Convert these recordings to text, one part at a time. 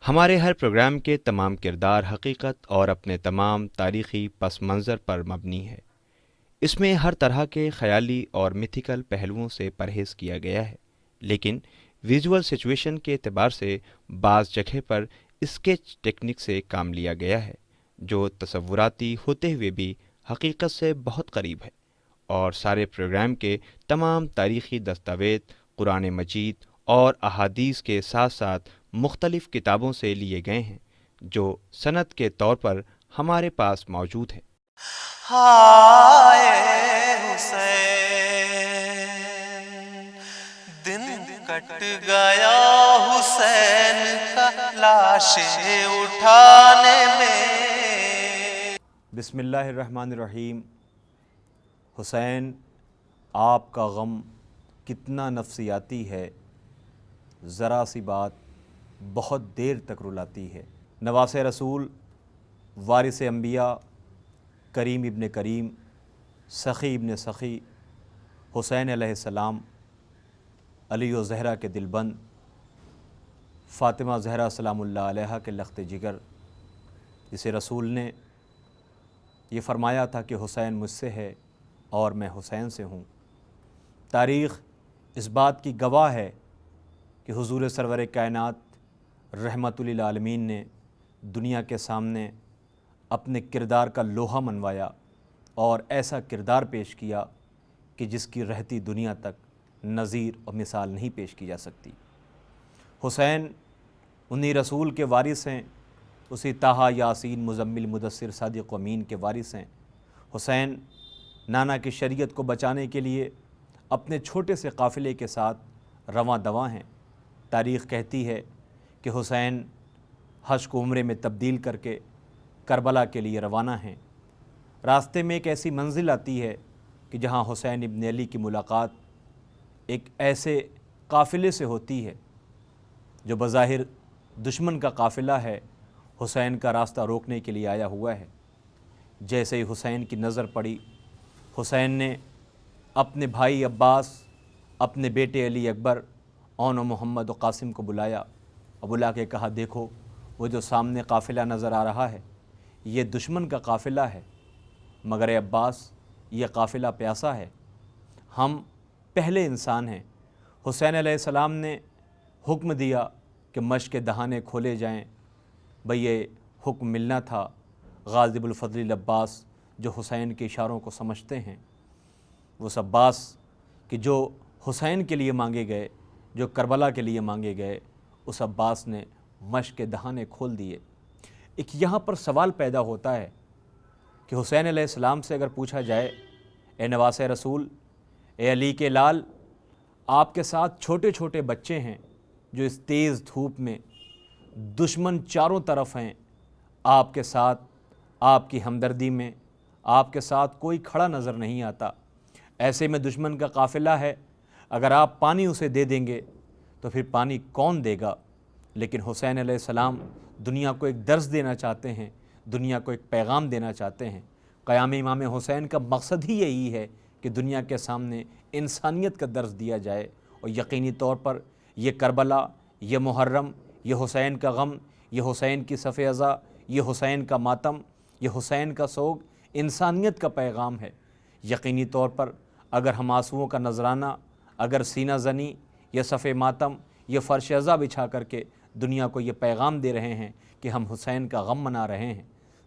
ہمارے ہر پروگرام کے تمام کردار حقیقت اور اپنے تمام تاریخی پس منظر پر مبنی ہے۔ اس میں ہر طرح کے خیالی اور میتھیکل پہلوؤں سے پرہیز کیا گیا ہے، لیکن ویژول سچویشن کے اعتبار سے بعض جگہ پر اسکیچ ٹیکنک سے کام لیا گیا ہے، جو تصوراتی ہوتے ہوئے بھی حقیقت سے بہت قریب ہے۔ اور سارے پروگرام کے تمام تاریخی دستاویز قرآن مجید اور احادیث کے ساتھ ساتھ مختلف کتابوں سے لیے گئے ہیں، جو سند کے طور پر ہمارے پاس موجود ہے۔ ہائے حسین، دن کٹ گیا حسین کا لاشیں اٹھانے میں۔ بسم اللہ الرحمن الرحیم۔ حسین، آپ کا غم کتنا نفسیاتی ہے، ذرا سی بات بہت دیر تک رلاتی ہے۔ نواس رسول، وارث انبیاء، کریم ابن کریم، سخی ابن سخی، حسین علیہ السلام، علی و زہرا کے دلبند، فاطمہ زہرا سلام اللہ علیہا کے لخت جگر، جسے رسول نے یہ فرمایا تھا کہ حسین مجھ سے ہے اور میں حسین سے ہوں۔ تاریخ اس بات کی گواہ ہے کہ حضور سرور کائنات رحمت للعالمین نے دنیا کے سامنے اپنے کردار کا لوہا منوایا اور ایسا کردار پیش کیا کہ جس کی رہتی دنیا تک نظیر اور مثال نہیں پیش کی جا سکتی۔ حسین انہی رسول کے وارث ہیں، اسی طٰہٰ، یاسین، مزمل، مدثر، صادق و امین کے وارث ہیں۔ حسین نانا کی شریعت کو بچانے کے لیے اپنے چھوٹے سے قافلے کے ساتھ رواں دواں ہیں۔ تاریخ کہتی ہے کہ حسین حج کو عمرے میں تبدیل کر کے کربلا کے لیے روانہ ہیں۔ راستے میں ایک ایسی منزل آتی ہے کہ جہاں حسین ابن علی کی ملاقات ایک ایسے قافلے سے ہوتی ہے جو بظاہر دشمن کا قافلہ ہے، حسین کا راستہ روکنے کے لیے آیا ہوا ہے۔ جیسے ہی حسین کی نظر پڑی، حسین نے اپنے بھائی عباس، اپنے بیٹے علی اکبر، اون و محمد و قاسم کو بلایا اور بلا کے کہا، دیکھو وہ جو سامنے قافلہ نظر آ رہا ہے یہ دشمن کا قافلہ ہے، مگر اے عباس یہ قافلہ پیاسا ہے، ہم پہلے انسان ہیں۔ حسین علیہ السلام نے حکم دیا کہ مشق کے دہانے کھولے جائیں۔ بھئی یہ حکم ملنا تھا غازی الفضل العباس، جو حسین کے اشاروں کو سمجھتے ہیں۔ وہ عباس کہ جو حسین کے لیے مانگے گئے، جو کربلا کے لیے مانگے گئے، اس عباس نے مشق کے دہانے کھول دیے۔ ایک یہاں پر سوال پیدا ہوتا ہے کہ حسین علیہ السلام سے اگر پوچھا جائے، اے نواس رسول، اے علی کے لال، آپ کے ساتھ چھوٹے چھوٹے بچے ہیں جو اس تیز دھوپ میں دشمن چاروں طرف ہیں، آپ کے ساتھ، آپ کی ہمدردی میں آپ کے ساتھ کوئی کھڑا نظر نہیں آتا، ایسے میں دشمن کا قافلہ ہے، اگر آپ پانی اسے دے دیں گے تو پھر پانی کون دے گا؟ لیکن حسین علیہ السلام دنیا کو ایک درس دینا چاہتے ہیں، دنیا کو ایک پیغام دینا چاہتے ہیں۔ قیام امام حسین کا مقصد ہی یہی ہے کہ دنیا کے سامنے انسانیت کا درس دیا جائے، اور یقینی طور پر یہ کربلا، یہ محرم، یہ حسین کا غم، یہ حسین کی صف ازا، یہ حسین کا ماتم، یہ حسین کا سوگ انسانیت کا پیغام ہے۔ یقینی طور پر اگر ہم آنسوؤں کا نذرانہ، اگر سینہ زنی، یہ صف ماتم، یہ فرش ازا بچھا کر کے دنیا کو یہ پیغام دے رہے ہیں کہ ہم حسین کا غم منا رہے ہیں،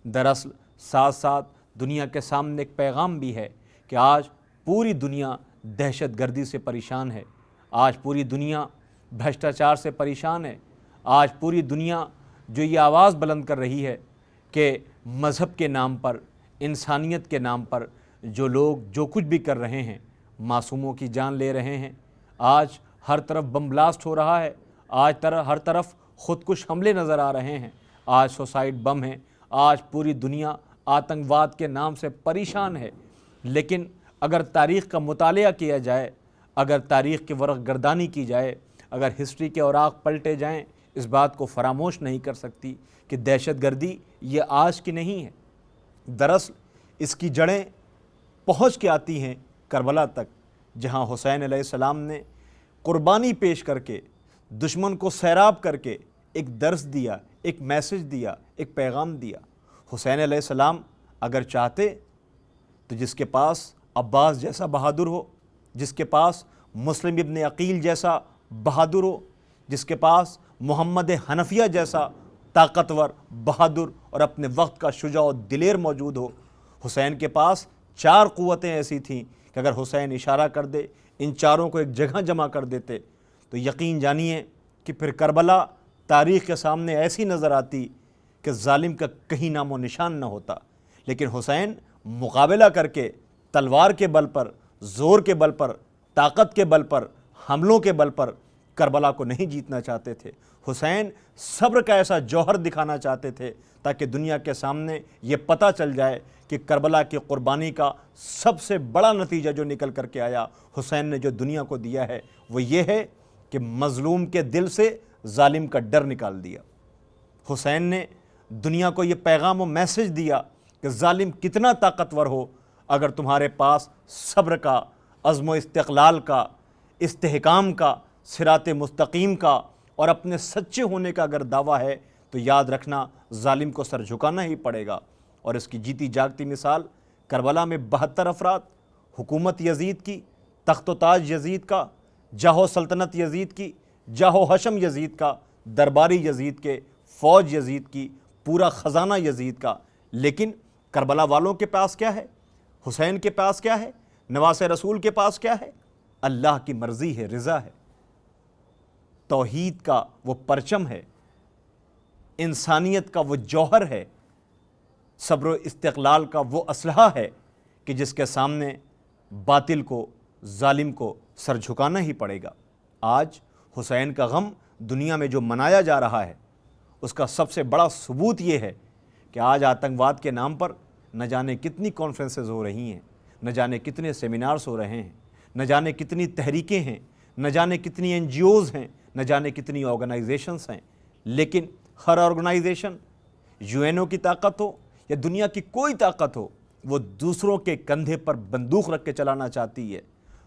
دراصل ساتھ ساتھ دنیا کے سامنے ایک پیغام بھی ہے کہ آج پوری دنیا دہشت گردی سے پریشان ہے، آج پوری دنیا بھرشٹاچار سے پریشان ہے، آج پوری دنیا جو یہ آواز بلند کر رہی ہے کہ مذہب کے نام پر، انسانیت کے نام پر جو لوگ جو کچھ بھی کر رہے ہیں، معصوموں کی جان لے رہے ہیں، آج ہر طرف بم بلاسٹ ہو رہا ہے، آج ہر طرف خودکش حملے نظر آ رہے ہیں، آج سوسائڈ بم ہیں، آج پوری دنیا آتنکواد کے نام سے پریشان ہے۔ لیکن اگر تاریخ کا مطالعہ کیا جائے، اگر تاریخ کی ورق گردانی کی جائے، اگر ہسٹری کے اوراق پلٹے جائیں، اس بات کو فراموش نہیں کر سکتی کہ دہشت گردی یہ آج کی نہیں ہے، دراصل اس کی جڑیں پہنچ کے آتی ہیں کربلا تک، جہاں حسین علیہ السلام نے قربانی پیش کر کے، دشمن کو سیراب کر کے ایک درس دیا، ایک میسج دیا، ایک پیغام دیا۔ حسین علیہ السلام اگر چاہتے تو جس کے پاس عباس جیسا بہادر ہو، جس کے پاس مسلم ابن عقیل جیسا بہادر ہو، جس کے پاس محمد حنفیہ جیسا طاقتور، بہادر اور اپنے وقت کا شجاع و دلیر موجود ہو، حسین کے پاس 4 قوتیں ایسی تھیں کہ اگر حسین اشارہ کر دے، ان چاروں کو ایک جگہ جمع کر دیتے تو یقین جانیے کہ پھر کربلا تاریخ کے سامنے ایسی نظر آتی کہ ظالم کا کہیں نام و نشان نہ ہوتا۔ لیکن حسین مقابلہ کر کے تلوار کے بل پر، زور کے بل پر، طاقت کے بل پر، حملوں کے بل پر کربلا کو نہیں جیتنا چاہتے تھے۔ حسین صبر کا ایسا جوہر دکھانا چاہتے تھے تاکہ دنیا کے سامنے یہ پتہ چل جائے کہ کربلا کی قربانی کا سب سے بڑا نتیجہ جو نکل کر کے آیا، حسین نے جو دنیا کو دیا ہے وہ یہ ہے کہ مظلوم کے دل سے ظالم کا ڈر نکال دیا۔ حسین نے دنیا کو یہ پیغام و میسج دیا کہ ظالم کتنا طاقتور ہو، اگر تمہارے پاس صبر کا، عزم و استقلال کا، استحکام کا، صراط مستقیم کا اور اپنے سچے ہونے کا اگر دعویٰ ہے تو یاد رکھنا ظالم کو سر جھکانا ہی پڑے گا۔ اور اس کی جیتی جاگتی مثال کربلا میں 72 افراد، حکومت یزید کی، تخت و تاج یزید کا، جاہ و سلطنت یزید کی، جاہ و حشم یزید کا، درباری یزید کے، فوج یزید کی، پورا خزانہ یزید کا۔ لیکن کربلا والوں کے پاس کیا ہے؟ حسین کے پاس کیا ہے؟ نواس رسول کے پاس کیا ہے؟ اللہ کی مرضی ہے، رضا ہے، توحید کا وہ پرچم ہے، انسانیت کا وہ جوہر ہے، صبر و استقلال کا وہ اسلحہ ہے کہ جس کے سامنے باطل کو، ظالم کو سر جھکانا ہی پڑے گا۔ آج حسین کا غم دنیا میں جو منایا جا رہا ہے اس کا سب سے بڑا ثبوت یہ ہے کہ آج آتنکواد کے نام پر نہ جانے کتنی کانفرنسز ہو رہی ہیں، نہ جانے کتنے سیمینارز ہو رہے ہیں، نہ جانے کتنی تحریکیں ہیں، نہ جانے کتنی NGOs ہیں، نہ جانے کتنی آرگنائزیشنز ہیں۔ لیکن ہر آرگنائزیشن، UN کی طاقت ہو یا دنیا کی کوئی طاقت ہو، وہ دوسروں کے کندھے پر بندوق رکھ کے چلانا چاہتی ہے۔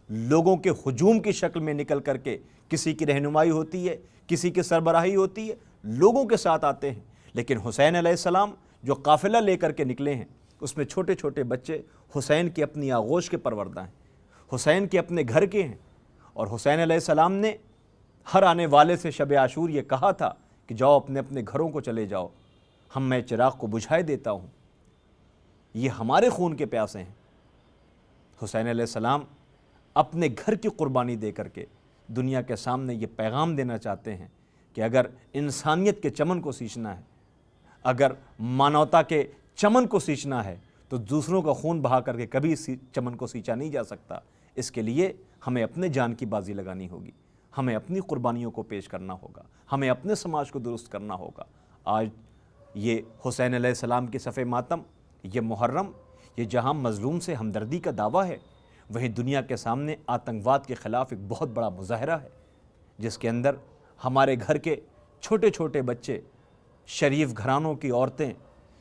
لوگوں کے ہجوم کی شکل میں نکل کر کے کسی کی رہنمائی ہوتی ہے، کسی کی سربراہی ہوتی ہے، لوگوں کے ساتھ آتے ہیں۔ لیکن حسین علیہ السلام جو قافلہ لے کر کے نکلے ہیں اس میں چھوٹے چھوٹے بچے حسین کی اپنی آغوش کے پروردہ ہیں، حسین کے اپنے گھر کے ہیں۔ اور حسین علیہ السلام نے ہر آنے والے سے شب عاشور یہ کہا تھا کہ جاؤ اپنے اپنے گھروں کو چلے جاؤ، میں چراغ کو بجھائے دیتا ہوں، یہ ہمارے خون کے پیاسے ہیں۔ حسین علیہ السلام اپنے گھر کی قربانی دے کر کے دنیا کے سامنے یہ پیغام دینا چاہتے ہیں کہ اگر انسانیت کے چمن کو سینچنا ہے، اگر مانوتا کے چمن کو سینچنا ہے تو دوسروں کا خون بہا کر کے کبھی اس چمن کو سینچا نہیں جا سکتا۔ اس کے لیے ہمیں اپنے جان کی بازی لگانی ہوگی، ہمیں اپنی قربانیوں کو پیش کرنا ہوگا، ہمیں اپنے سماج کو درست کرنا ہوگا۔ آج یہ حسین علیہ السلام کی صف ماتم، یہ محرم، یہ جہاں مظلوم سے ہمدردی کا دعویٰ ہے، وہیں دنیا کے سامنے آتنکواد کے خلاف ایک بہت بڑا مظاہرہ ہے جس کے اندر ہمارے گھر کے چھوٹے چھوٹے بچے، شریف گھرانوں کی عورتیں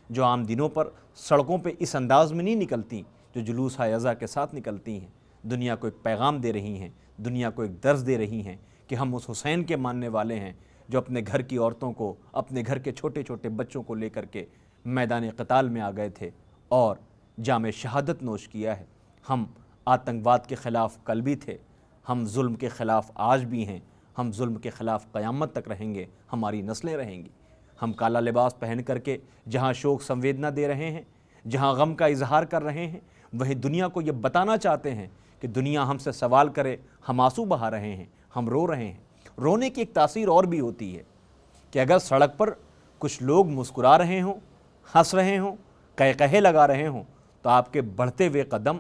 جو عام دنوں پر سڑکوں پہ اس انداز میں نہیں نکلتی، جو جلوس عزا کے ساتھ نکلتی ہیں، دنیا کو ایک پیغام دے رہی ہیں، دنیا کو ایک درس دے رہی ہیں کہ ہم اس حسین کے ماننے والے ہیں جو اپنے گھر کی عورتوں کو، اپنے گھر کے چھوٹے چھوٹے بچوں کو لے کر کے میدان قتال میں آ گئے تھے اور جام شہادت نوش کیا ہے۔ ہم آتنکواد کے خلاف کل بھی تھے، ہم ظلم کے خلاف آج بھی ہیں، ہم ظلم کے خلاف قیامت تک رہیں گے، ہماری نسلیں رہیں گی۔ ہم کالا لباس پہن کر کے جہاں شوق سنویدنا دے رہے ہیں، جہاں غم کا اظہار کر رہے ہیں، وہیں دنیا کو یہ بتانا چاہتے ہیں کہ دنیا ہم سے سوال کرے، ہم آنسو بہا رہے ہیں، ہم رو رہے ہیں۔ رونے کی ایک تاثیر اور بھی ہوتی ہے کہ اگر سڑک پر کچھ لوگ مسکرا رہے ہوں، ہنس رہے ہوں، قہقہے لگا رہے ہوں تو آپ کے بڑھتے ہوئے قدم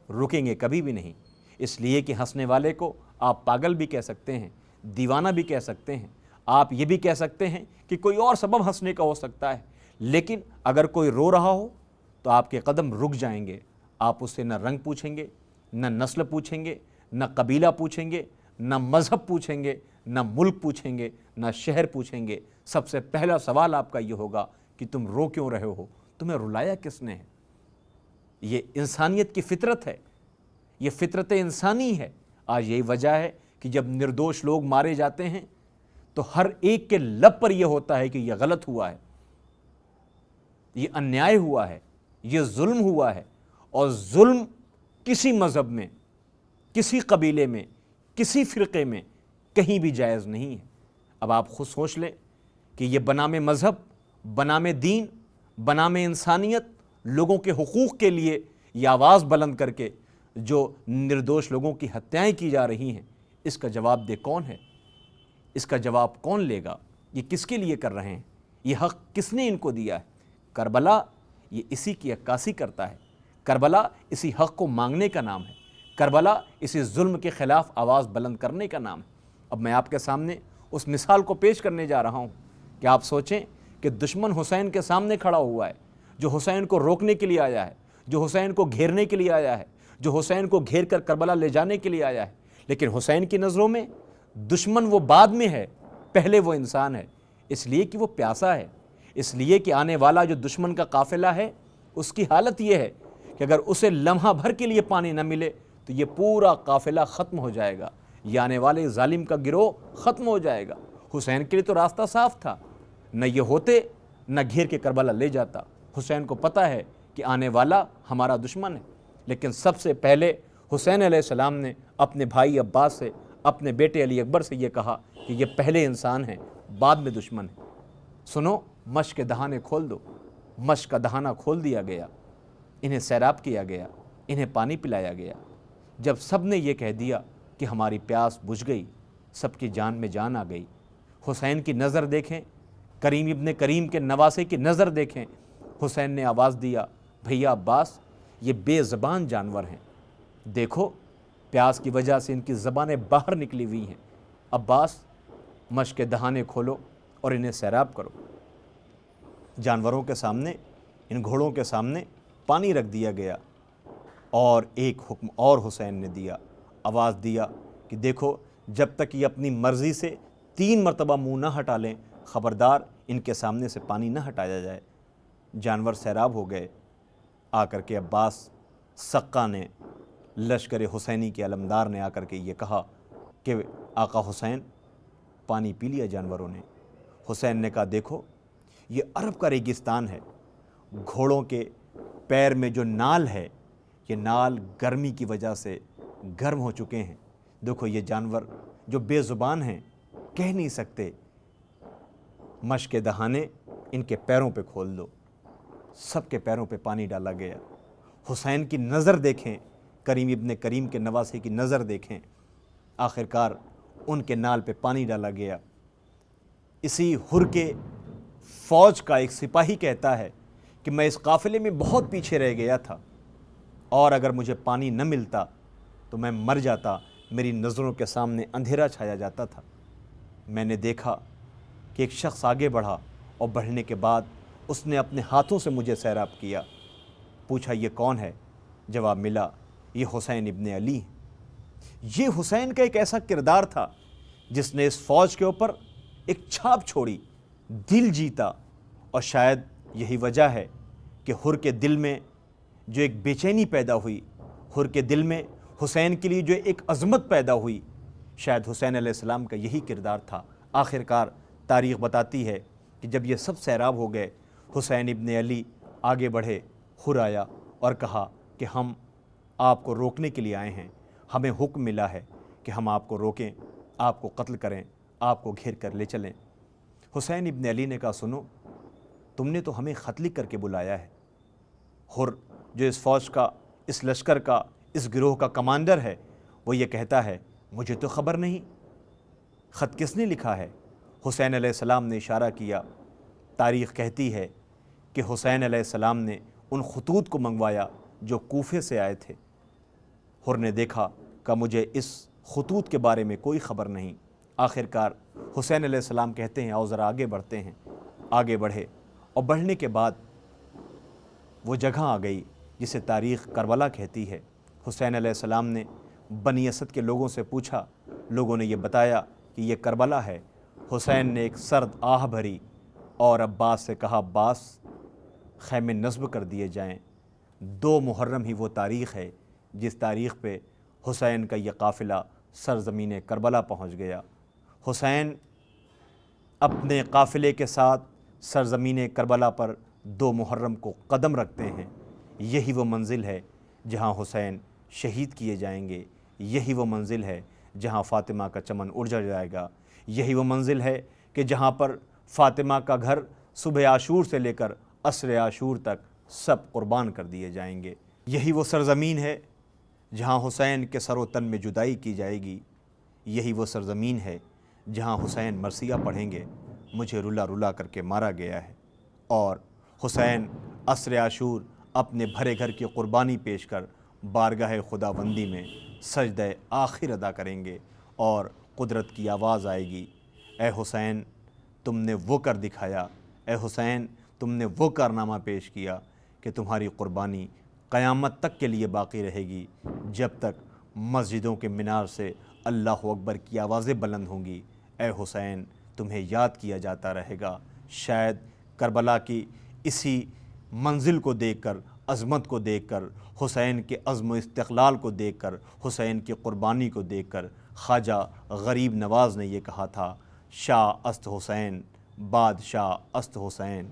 رکیں گے کبھی بھی نہیں، اس لیے کہ ہنسنے والے کو آپ پاگل بھی کہہ سکتے ہیں، دیوانہ بھی کہہ سکتے ہیں، آپ یہ بھی کہہ سکتے ہیں کہ کوئی اور سبب ہنسنے کا ہو سکتا ہے، لیکن اگر کوئی رو رہا ہو تو آپ کے قدم رک جائیں گے۔ آپ اس سے نہ رنگ پوچھیں گے، نہ نسل پوچھیں گے، نہ قبیلہ پوچھیں گے، نہ مذہب پوچھیں گے، نہ ملک پوچھیں گے، نہ شہر پوچھیں گے۔ سب سے پہلا سوال آپ کا یہ ہوگا کہ تم رو کیوں رہے ہو، تمہیں رلایا کس نے ہے؟ یہ انسانیت کی فطرت ہے، یہ فطرت انسانی ہے۔ آج یہی وجہ ہے کہ جب نردوش لوگ مارے جاتے ہیں تو ہر ایک کے لب پر یہ ہوتا ہے کہ یہ غلط ہوا ہے، یہ انیائے ہوا ہے، یہ ظلم ہوا ہے، اور ظلم کسی مذہب میں، کسی قبیلے میں، کسی فرقے میں کہیں بھی جائز نہیں ہے۔ اب آپ خود سوچ لیں کہ یہ بنام مذہب، بنام دین، بنام انسانیت، لوگوں کے حقوق کے لیے یہ آواز بلند کر کے جو نردوش لوگوں کی ہتیائیں کی جا رہی ہیں، اس کا جواب دہ کون ہے؟ اس کا جواب کون لے گا؟ یہ کس کے لیے کر رہے ہیں؟ یہ حق کس نے ان کو دیا ہے؟ کربلا یہ اسی کی عکاسی کرتا ہے، کربلا اسی حق کو مانگنے کا نام ہے، کربلا اسی ظلم کے خلاف آواز بلند کرنے کا نام ہے۔ اب میں آپ کے سامنے اس مثال کو پیش کرنے جا رہا ہوں کہ آپ سوچیں کہ دشمن حسین کے سامنے کھڑا ہوا ہے، جو حسین کو روکنے کے لیے آیا ہے، جو حسین کو گھیرنے کے لیے آیا ہے، جو حسین کو گھیر کر کربلا لے جانے کے لیے آیا ہے، لیکن حسین کی نظروں میں دشمن وہ بعد میں ہے، پہلے وہ انسان ہے، اس لیے کہ وہ پیاسا ہے، اس لیے کہ آنے والا جو دشمن کا قافلہ ہے اس کی حالت یہ ہے کہ اگر اسے لمحہ بھر کے لیے پانی نہ ملے تو یہ پورا قافلہ ختم ہو جائے گا، یہ آنے والے ظالم کا گروہ ختم ہو جائے گا۔ حسین کے لیے تو راستہ صاف تھا، نہ یہ ہوتے نہ گھیر کے کربلا لے جاتا۔ حسین کو پتہ ہے کہ آنے والا ہمارا دشمن ہے، لیکن سب سے پہلے حسین علیہ السلام نے اپنے بھائی عباس سے، اپنے بیٹے علی اکبر سے یہ کہا کہ یہ پہلے انسان ہیں، بعد میں دشمن ہیں۔ سنو، مشق کے دہانے کھول دو۔ مشق کا دہانہ کھول دیا گیا، انہیں سیراب کیا گیا، انہیں پانی پلایا گیا۔ جب سب نے یہ کہہ دیا کہ ہماری پیاس بجھ گئی، سب کی جان میں جان آ گئی، حسین کی نظر دیکھیں، کریم ابن کریم کے نواسے کی نظر دیکھیں۔ حسین نے آواز دیا، بھیا عباس، یہ بے زبان جانور ہیں، دیکھو پیاس کی وجہ سے ان کی زبانیں باہر نکلی ہوئی ہیں۔ عباس، مشق کے دہانے کھولو اور انہیں سیراب کرو۔ جانوروں کے سامنے، ان گھوڑوں کے سامنے پانی رکھ دیا گیا، اور ایک حکم اور حسین نے دیا، آواز دیا کہ دیکھو جب تک یہ اپنی مرضی سے 3 مرتبہ منہ نہ ہٹا لیں، خبردار ان کے سامنے سے پانی نہ ہٹایا جائے۔ جانور سیراب ہو گئے۔ آ کر کے عباس سقا نے، لشکر حسینی کے علمدار نے آ کر کے یہ کہا کہ آقا حسین، پانی پی لیا جانوروں نے۔ حسین نے کہا دیکھو یہ عرب کا ریگستان ہے، گھوڑوں کے پیر میں جو نال ہے، یہ نال گرمی کی وجہ سے گرم ہو چکے ہیں۔ دیکھو یہ جانور جو بے زبان ہیں، کہہ نہیں سکتے، مشق کے دہانے ان کے پیروں پہ کھول دو۔ سب کے پیروں پہ پانی ڈالا گیا۔ حسین کی نظر دیکھیں، کریم ابن کریم کے نواسے کی نظر دیکھیں، آخرکار ان کے نال پہ پانی ڈالا گیا۔ اسی حر کے فوج کا ایک سپاہی کہتا ہے کہ میں اس قافلے میں بہت پیچھے رہ گیا تھا، اور اگر مجھے پانی نہ ملتا تو میں مر جاتا، میری نظروں کے سامنے اندھیرا چھایا جاتا تھا۔ میں نے دیکھا کہ ایک شخص آگے بڑھا، اور بڑھنے کے بعد اس نے اپنے ہاتھوں سے مجھے سیراب کیا۔ پوچھا یہ کون ہے؟ جواب ملا یہ حسین ابن علی ہے۔ یہ حسین کا ایک ایسا کردار تھا جس نے اس فوج کے اوپر ایک چھاپ چھوڑی، دل جیتا، اور شاید یہی وجہ ہے کہ حر کے دل میں جو ایک بے چینی پیدا ہوئی، حر کے دل میں حسین کے لیے جو ایک عظمت پیدا ہوئی، شاید حسین علیہ السلام کا یہی کردار تھا۔ آخرکار تاریخ بتاتی ہے کہ جب یہ سب سیراب ہو گئے، حسین ابن علی آگے بڑھے، حر آیا اور کہا کہ ہم آپ کو روکنے کے لیے آئے ہیں، ہمیں حکم ملا ہے کہ ہم آپ کو روکیں، آپ کو قتل کریں، آپ کو گھیر کر لے چلیں۔ حسین ابن علی نے کہا سنو، تم نے تو ہمیں خط لکھ کر کے بلایا ہے۔ حر جو اس فوج کا، اس لشکر کا، اس گروہ کا کمانڈر ہے، وہ یہ کہتا ہے مجھے تو خبر نہیں، خط کس نے لکھا ہے؟ حسین علیہ السلام نے اشارہ کیا۔ تاریخ کہتی ہے کہ حسین علیہ السلام نے ان خطوط کو منگوایا جو کوفے سے آئے تھے۔ حر نے دیکھا کہ مجھے اس خطوط کے بارے میں کوئی خبر نہیں۔ آخرکار حسین علیہ السلام کہتے ہیں آؤ ذرا آگے بڑھتے ہیں۔ آگے بڑھے، اور بڑھنے کے بعد وہ جگہ آ گئی جسے تاریخ کربلا کہتی ہے۔ حسین علیہ السلام نے بنی اسد کے لوگوں سے پوچھا، لوگوں نے یہ بتایا کہ یہ کربلا ہے۔ حسین نے ایک سرد آہ بھری اور عباس سے کہا عباس، خیمے نصب کر دیے جائیں۔ 2 محرم ہی وہ تاریخ ہے جس تاریخ پہ حسین کا یہ قافلہ سرزمین کربلا پہنچ گیا۔ حسین اپنے قافلے کے ساتھ سرزمین کربلا پر 2 محرم کو قدم رکھتے ہیں، یہی وہ منزل ہے جہاں حسین شہید کیے جائیں گے، یہی وہ منزل ہے جہاں فاطمہ کا چمن اجڑ جائے گا، یہی وہ منزل ہے کہ جہاں پر فاطمہ کا گھر صبح عاشور سے لے کر عصر عاشور تک سب قربان کر دیے جائیں گے، یہی وہ سرزمین ہے جہاں حسین کے سر و تن میں جدائی کی جائے گی، یہی وہ سرزمین ہے جہاں حسین مرثیہ پڑھیں گے، مجھے رلا رلا کر کے مارا گیا ہے، اور حسین عصر عاشور اپنے بھرے گھر کی قربانی پیش کر بارگاہ خداوندی میں سجدہ آخر ادا کریں گے، اور قدرت کی آواز آئے گی، اے حسین تم نے وہ کر دکھایا، اے حسین تم نے وہ کارنامہ پیش کیا کہ تمہاری قربانی قیامت تک کے لیے باقی رہے گی، جب تک مسجدوں کے مینار سے اللہ اکبر کی آوازیں بلند ہوں گی، اے حسین تمہیں یاد کیا جاتا رہے گا۔ شاید کربلا کی اسی منزل کو دیکھ کر، عظمت کو دیکھ کر، حسین کے عزم و استقلال کو دیکھ کر، حسین کی قربانی کو دیکھ کر خواجہ غریب نواز نے یہ کہا تھا، شاہ است حسین بادشاہ است حسین،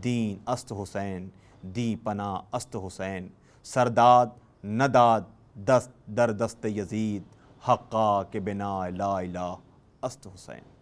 دین است حسین دی پناہ است حسین، سرداد نداد دست در دست یزید، حقا کہ بنا لا الہ است حسین۔